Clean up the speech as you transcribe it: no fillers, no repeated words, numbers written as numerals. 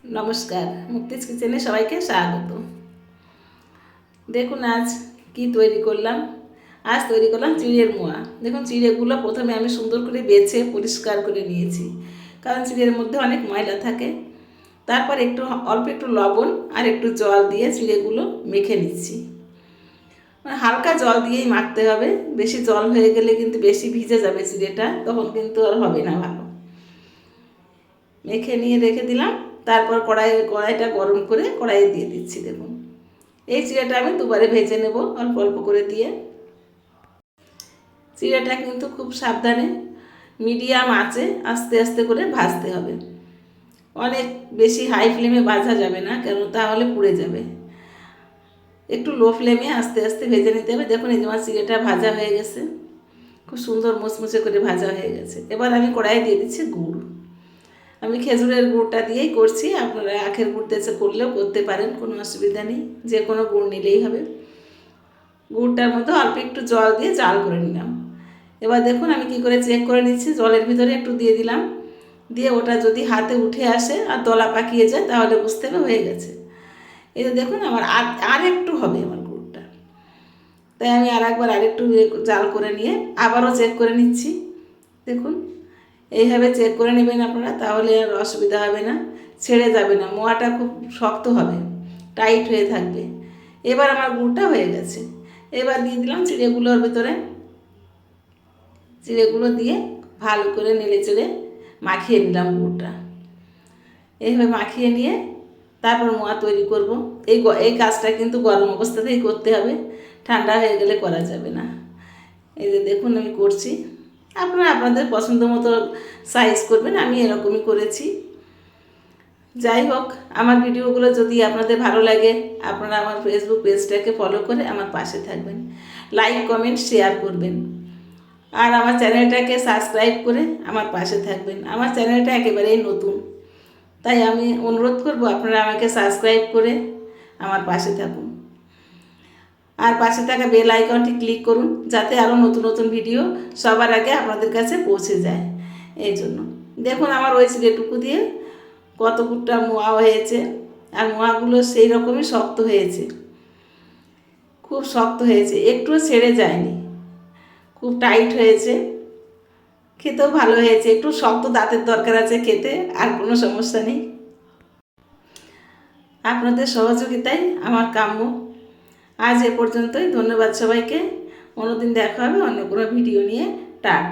নমস্কার, মুক্তিজ কিচেনে সবাইকে স্বাগত। দেখুন আজ কি তৈরি করলাম। আজ তৈরি করলাম চিড়ের মোয়া। দেখুন চিড়েগুলো প্রথমে আমি সুন্দর করে বেছে পরিষ্কার করে নিয়েছি, কারণ চিড়ের মধ্যে অনেক ময়লা থাকে। তারপর অল্প একটু লবণ আর একটু জল দিয়ে চিড়েগুলো মেখে নিচ্ছি। হালকা জল দিয়েই মাখতে হবে, বেশি জল হয়ে গেলে কিন্তু বেশি ভিজে যাবে চিড়েটা, তখন কিন্তু আর হবে না ভালো। মেখে নিয়ে রেখে দিলাম। তারপর কড়াইটা গরম করে কড়াইয়ে দিয়ে দিচ্ছি। দেখুন এই চিড়েটা আমি দুবারে ভেজে নেব অল্প অল্প করে দিয়ে। চিড়েটা কিন্তু খুব সাবধানে মিডিয়াম আঁচে আস্তে আস্তে করে ভাজতে হবে। অনেক বেশি হাই ফ্লেমে ভাজা যাবে না, কেন তাহলে পুড়ে যাবে। একটু লো ফ্লেমে আস্তে আস্তে ভেজে নিতে হবে। দেখুন এই আমার চিড়েটা ভাজা হয়ে গেছে, খুব সুন্দর মুচমুচে করে ভাজা হয়ে গেছে। এবার আমি কড়াইয়ে দিয়ে দিচ্ছি গুড়। আমি খেজুরের গুড়টা দিয়েই করছি, আপনারা আখের গুড় দিয়ে করলেও করতে পারেন, কোনো অসুবিধা নেই, যে কোনো গুড় নিলেই হবে। গুড়টার মধ্যে অল্প একটু জল দিয়ে জাল করে নিলাম। এবার দেখুন আমি কি করে চেক করে নিচ্ছি। জলের ভিতরে একটু দিয়ে দিলাম, দিয়ে ওটা যদি হাতে উঠে আসে আর দলা পাকিয়ে যায় তাহলে বুঝতে হবে হয়ে গেছে। এই দেখুন আমার আর একটু হবে আমার গুড়টা, তাই আমি আরেকটু জাল করে নিয়ে আবারও চেক করে নিচ্ছি। দেখুন এইভাবে চেক করে নেবেন আপনারা, তাহলে আর অসুবিধা হবে না, ছেড়ে যাবে না, মোয়াটা খুব শক্ত হবে, টাইট হয়ে থাকবে। এবার আমার গুড়টা হয়ে গেছে। এবার দিয়ে দিলাম চিড়েগুলোর ভিতরে। চিড়েগুলো দিয়ে ভালো করে নেড়ে চেড়ে মাখিয়ে নিলাম গুড়টা। এইভাবে মাখিয়ে নিয়ে তারপর মোয়া তৈরি করব। এই কাজটা কিন্তু গরম অবস্থাতেই করতে হবে, ঠান্ডা হয়ে গেলে করা যাবে না। এই যে দেখুন আমি করছি, আপনারা আপনাদের পছন্দ মতো সাইজ করবেন, আমি এরকমই করেছি। যাই হোক, আমার ভিডিওগুলো যদি আপনাদের ভালো লাগে, আপনারা আমার ফেসবুক পেজটাকে ফলো করে আমার পাশে থাকবেন, লাইক কমেন্ট শেয়ার করবেন, আর আমার চ্যানেলটাকে সাবস্ক্রাইব করে আমার পাশে থাকবেন। আমার চ্যানেলটা একেবারেই নতুন, তাই আমি অনুরোধ করব আপনারা আমাকে সাবস্ক্রাইব করে আমার পাশে থাকুন, আর পাশে থাকা বেল আইকনটি ক্লিক করুন, যাতে আরও নতুন নতুন ভিডিও সবার আগে আপনাদের কাছে পৌঁছে যায়। এই জন্য দেখুন আমার ওই চিড়েটুকু দিয়ে কতটা মোয়া হয়েছে, আর মোয়াগুলো সেই রকমই শক্ত হয়েছে, খুব শক্ত হয়েছে, একটুও ছেড়ে যায়নি, খুব টাইট হয়েছে, খেতেও ভালো হয়েছে। একটু শক্ত দাঁতের দরকার আছে খেতে, আর কোনো সমস্যা নেই। আপনাদের সহযোগিতাই আমার কাম্য। আজ এ পর্যন্তই, ধন্যবাদ সবাইকে। অন্যদিন দেখা হবে অন্য কোনো ভিডিও নিয়ে। টাটা।